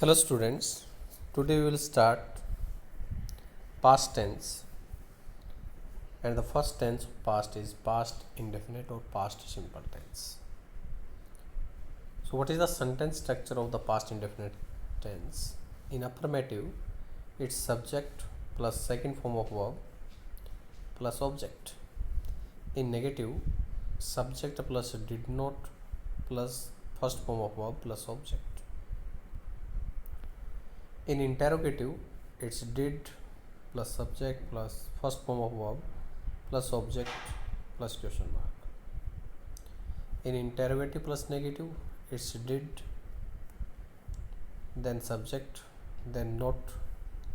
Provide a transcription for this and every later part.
Hello students, today we will start past tense, and the first tense of past is past indefinite or past simple tense. So what is the sentence structure of the past indefinite tense? In affirmative, it's subject plus second form of verb plus object. In negative, subject plus did not plus first form of verb plus object. In interrogative, it's did plus subject plus first form of verb plus object plus question mark. In interrogative plus negative, it's did, then subject, then not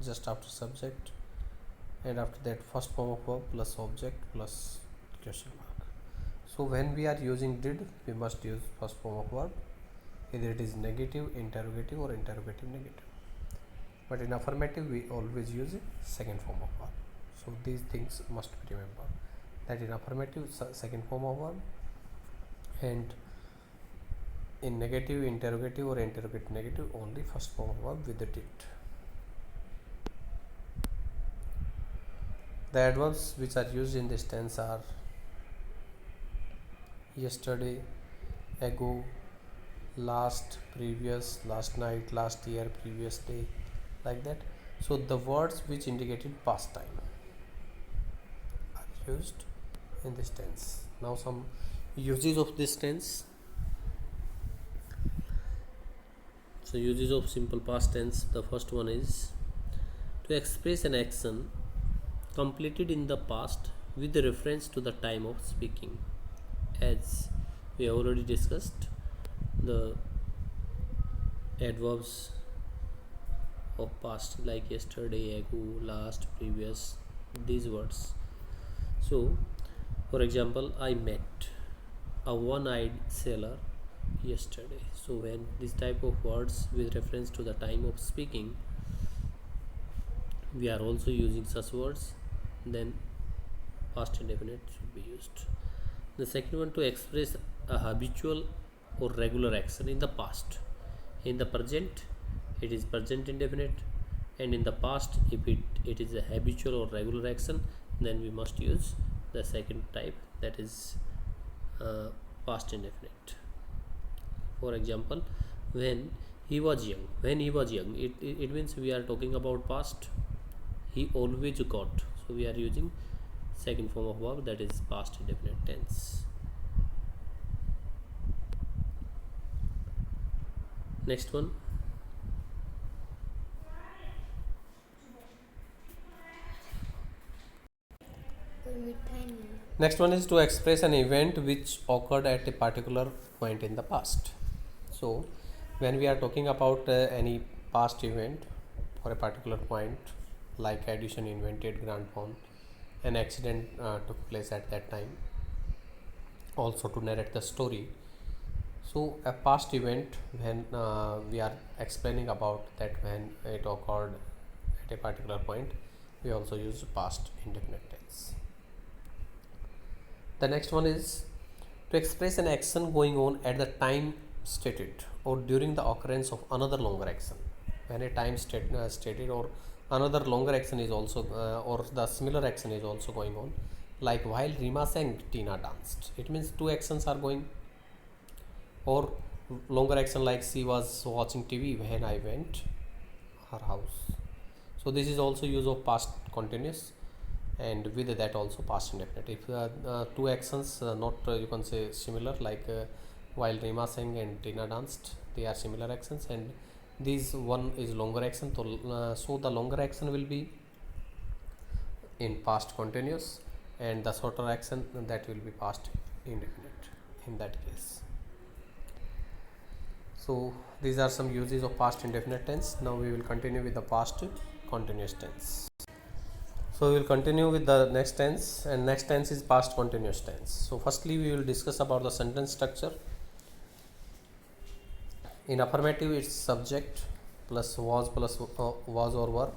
just after subject, and after that first form of verb plus object plus question mark. So when we are using did, we must use first form of verb, either it is negative, interrogative, or interrogative negative. But in affirmative, we always use second form of verb. So these things must be remembered, that in affirmative, second form of verb, and in negative, interrogative, or interrogative negative, only first form of verb with the did. The adverbs which are used in this tense are yesterday, ago, last, previous, last night, last year, previous day, like that. So the words which indicated past time are used in this tense. Now some uses of this tense. So uses of simple past tense, the first one is to express an action completed in the past with reference to the time of speaking. As we have already discussed, the adverbs of past like yesterday, ago, last, previous, these words. So for example, I met a one-eyed sailor yesterday. So when this type of words with reference to the time of speaking, we are also using such words, then past indefinite should be used. The second one, to express a habitual or regular action in the past. In the present, it is present indefinite, and in the past, if it is a habitual or regular action, then we must use the second type, that is past indefinite. For example, when he was young, it means we are talking about past. He always got, so we are using second form of verb, that is past indefinite tense. Next one, is to express an event which occurred at a particular point in the past. So when we are talking about any past event for a particular point, like addition invented grand found, an accident took place at that time, also to narrate the story. So a past event, when we are explaining about that when it occurred at a particular point, we also use past indefinite tense. The next one is to express an action going on at the time stated or during the occurrence of another longer action. When a time stated or another longer action is also or the similar action is also going on, like while Rima sang, Tina danced. It means two actions are going, or longer action like she was watching TV when I went her house. So this is also use of past continuous, and with that also past indefinite. If two actions not you can say similar, like while Rima sang and Tina danced, they are similar actions, and this one is longer action, so the longer action will be in past continuous, and the shorter action, that will be past indefinite in that case. So these are some uses of past indefinite tense. Now we will continue with the past continuous tense. So we will continue with the next tense, and next tense is past continuous tense. So firstly we will discuss about the sentence structure. In affirmative, it's subject plus was or were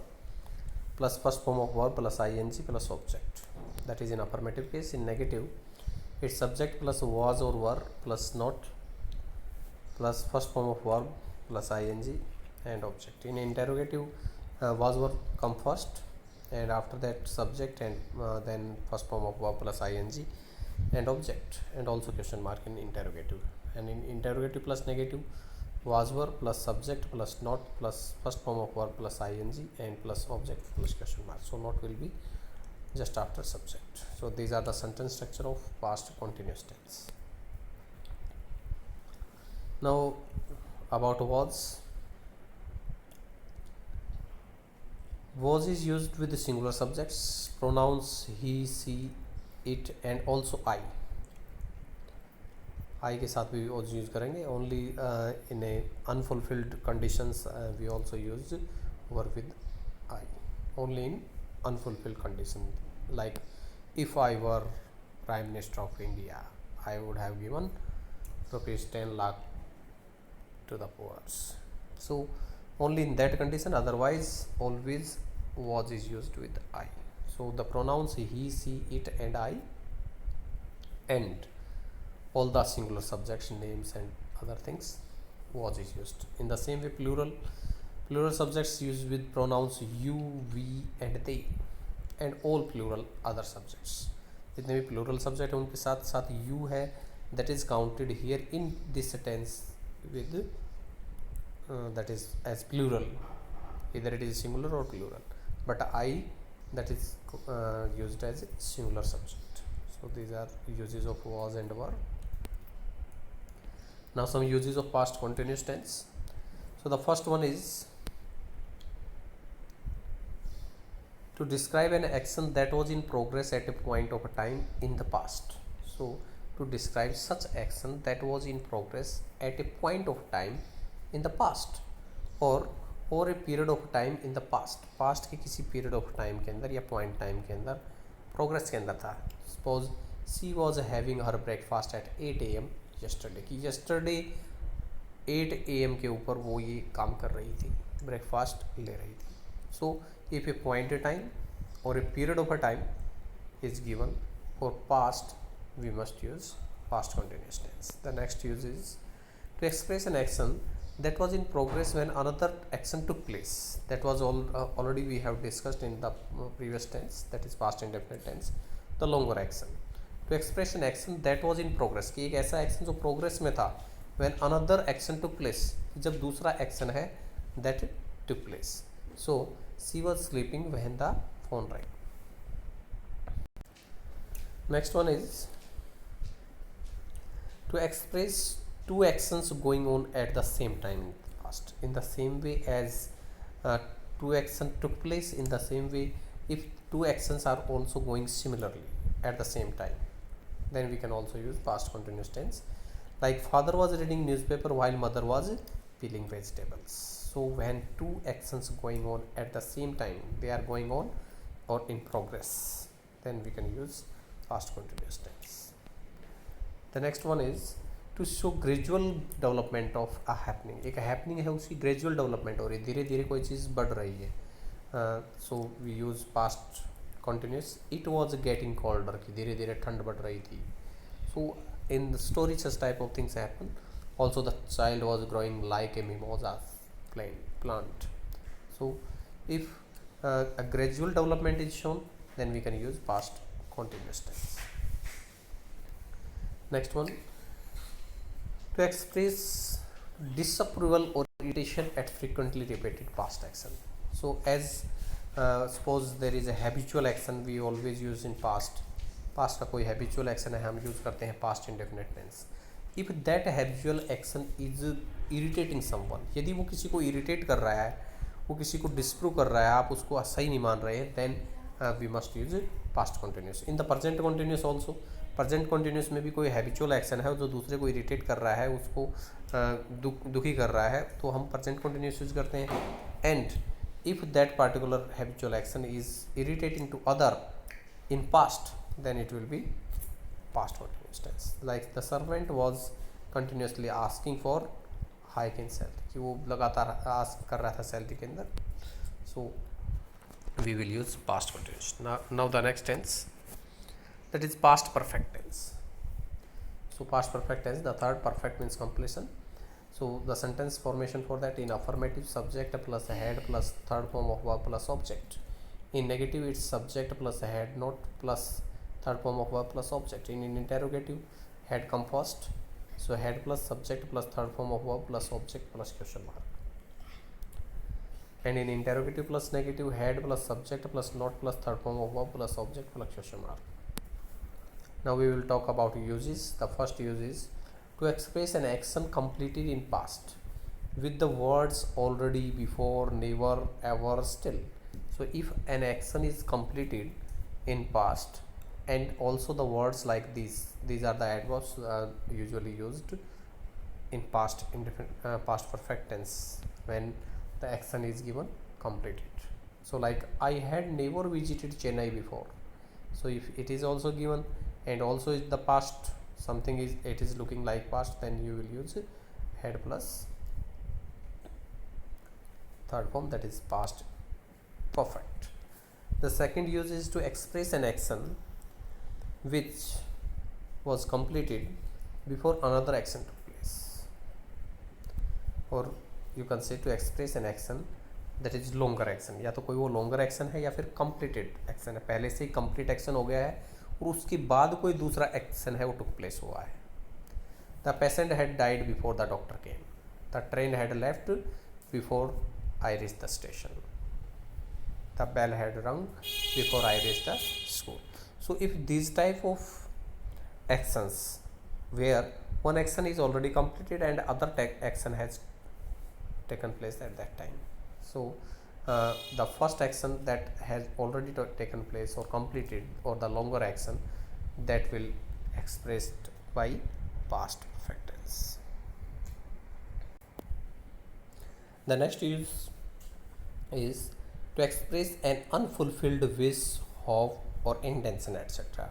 plus first form of verb plus ing plus object. That is in affirmative case. In negative, it's subject plus was or were plus not plus first form of verb plus ing and object. In interrogative, was verb come first, and after that subject, and then first form of verb plus ing and object, and also question mark in interrogative. And in interrogative plus negative, was verb plus subject plus not plus first form of verb plus ing and plus object plus question mark. So not will be just after subject. So these are the sentence structure of past continuous tense. Now about was. Was is used with the singular subjects, pronouns he, she, it and also I के साथ भी was use करेंगे. Only in a unfulfilled conditions we also use verb with I. Only in unfulfilled condition, like if I were Prime Minister of India, I would have given rupees 10 lakh to the poor. So only in that condition, otherwise always was is used with I. So the pronouns he, she, it and I, and all the singular subjects, names and other things, was is used. In the same way, plural subjects used with pronouns you, we and they, and all plural other subjects. जितने भी plural subject है उनके साथ साथ you है, that is counted here in this tense with that is as plural, either it is singular or plural, but I, that is used as singular subject. So these are uses of was and were. Now some uses of past continuous tense. So the first one is to describe an action that was in progress at a point of time in the past. So to describe such action that was in progress at a point of time in the past, or a period of time in the past. Past के किसी period of time के अंदर या point time के अंदर progress के अंदर था. Suppose she was having her breakfast at 8 AM yesterday. कि yesterday 8 AM के ऊपर वो ये काम कर रही थी, breakfast ले रही थी. So if a point of time or a period of a time is given for past, we must use past continuous tense. The next use is to express an action that was in progress when another action took place. That was already we have discussed in the previous tense, that is past indefinite tense, the longer action. To express an action that was in progress, कि एक ऐसा action जो progress में था, when another action took place, जब दूसरा action है that took place. So she was sleeping when the phone rang. Next one is to express two actions going on at the same time in the past. In the same way as two actions took place, in the same way if two actions are also going similarly at the same time, then we can also use past continuous tense. Like father was reading newspaper while mother was peeling vegetables. So when two actions going on at the same time, they are going on or in progress, then we can use past continuous tense. The next one is to show gradual development of a happening. एक happening है, उसकी gradual development हो रही है, धीरे धीरे कोई चीज़ बढ़ रही है. So we use past continuous. It was getting colder, कि धीरे धीरे ठंड बढ़ रही थी. So in the story such type of things happen. Also the child was growing like a mimosa plant. So if a gradual development is shown, then we can use past continuous tense. Next one, to express disapproval or irritation at frequently repeated past action. So as suppose there is a habitual action we always use in past का कोई habitual action है, हम use करते हैं past indefinite tense. If that habitual action is irritating someone, यदि वो किसी को irritate कर रहा है, वो किसी को disapprove कर रहा है, आप उसको सही नहीं मान रहे हैं, then we must use past continuous. In the present continuous also, present continuous में भी कोई habitual action है जो दूसरे को irritate कर रहा है, उसको दुखी कर रहा है, तो हम present continuous use करते हैं. And if that particular habitual action is irritating to other in past, then it will be past continuous tense. Like the servant was continuously asking for hike in salary, कि वो लगातार ask कर रहा था salary के अंदर. So we will use past continuous. Now the next tense, that is past perfect tense. So past perfect tense, the third perfect means completion. So the sentence formation for that: in affirmative, subject plus head plus third form of verb plus object. In negative, it's subject plus head not plus third form of verb plus object. In interrogative, head come first, so head plus subject plus third form of verb plus object plus question mark. And in interrogative plus negative, head plus subject plus not plus third form of verb plus object plus question mark. Now we will talk about uses. The first use is to express an action completed in past with the words already, before, never, ever, still. So if an action is completed in past and also the words like these are the adverbs usually used in past past perfect tense when the action is given completed. So like I had never visited Chennai before. So if it is also given and also is the past, something is it is looking like past, then you will use had plus third form, that is past perfect. The second use is to express an action which was completed before another action took place, or you can say to express an action that is longer action. या तो कोई वो longer action है या फिर completed action है, पहले से ही complete action हो गया है और उसके बाद कोई दूसरा एक्शन है वो टुक प्लेस हुआ है. The patient had died before the doctor came. The train had left before I reach the station. The bell had rang before I reach the school. So if this type of actions where one action is already completed and other action has taken place at that time. So the first action that has already taken place or completed, or the longer action, that will expressed by past perfect tense. The next use is to express an unfulfilled wish, hope or intention etc.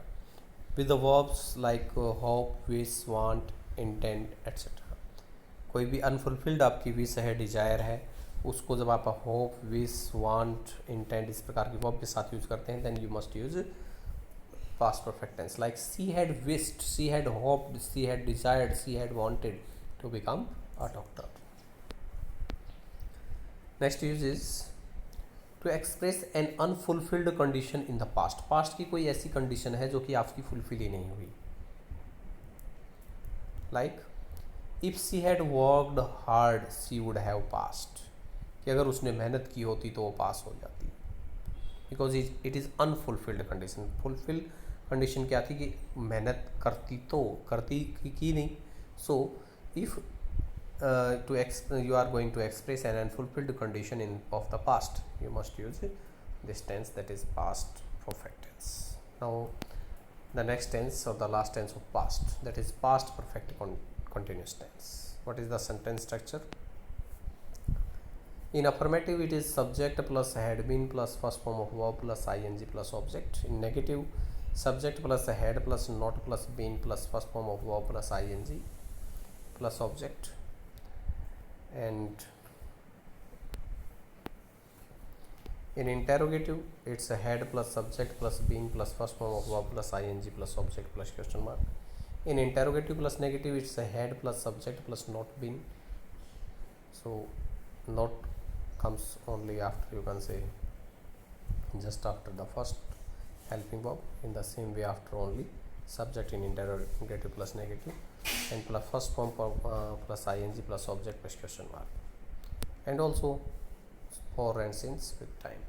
with the verbs like hope, wish, want, intent etcetera. कोई भी unfulfilled आपकी wish है, Dzire है, उसको जब आप hope, wish, want, intent इस प्रकार की वर्ब के साथ यूज करते हैं, then you must use past perfect tense. Like she had wished, she had hoped, she had desired, she had wanted to become a doctor. Next use is to express an unfulfilled condition in the past. Past की कोई ऐसी condition है जो कि आपकी fulfil ही नहीं हुई. Like if she had worked hard she would have passed. कि अगर उसने मेहनत की होती तो वो पास हो जाती, because it is unfulfilled condition. Fulfil condition क्या थी कि मेहनत करती तो करती की नहीं. So if you are going to express an unfulfilled condition of the past, you must use this tense, that is past perfect tense. Now the next tense or the last tense of past, that is past perfect continuous tense. What is the sentence structure? In affirmative, it is subject plus had been plus first form of verb plus ing plus object. In negative, subject plus had plus not plus been plus first form of verb plus ing plus object. And in interrogative, it's a had plus subject plus been plus first form of verb plus ing plus object plus question mark. In interrogative plus negative, it's a had plus subject plus not been. So not comes only after, you can say just after the first helping verb. In the same way, after only subject in interrogative plus negative, and plus first form plus ing plus object plus question mark. And also for and since with time.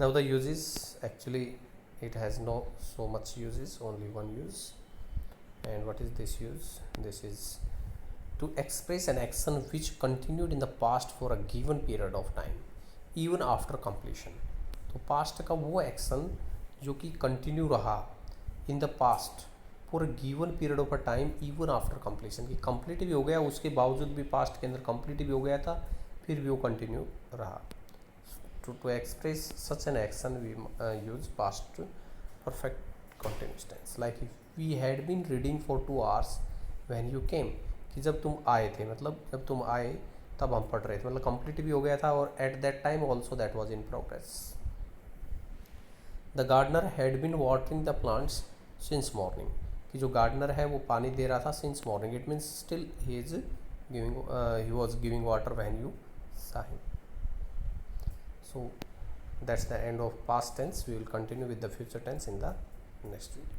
Now the uses, actually it has no so much uses, only one use. And what is this use? This is to express an action which continued in the past for a given period of time even after completion. तो past का वो action जो कि continue रहा इन the past for a given period of a time even after completion. की complete भी हो गया, उसके बावजूद भी पास्ट के अंदर कंप्लीट भी हो गया था, फिर भी वो कंटिन्यू रहा. To express such an action we use past perfect continuous tense. Like we had been reading for 2 hours when you came. कि जब तुम आए थे, मतलब जब तुम आए तब हम पढ़ रहे थे, मतलब कंप्लीट भी हो गया था और at that time also that was in progress. The gardener had been watering the plants since morning. कि कि जो गार्डनर है वो पानी दे रहा था since morning, it means still he is giving, he was giving water when you saw him. So that's the end of past tense. We will continue with the future tense in the next video.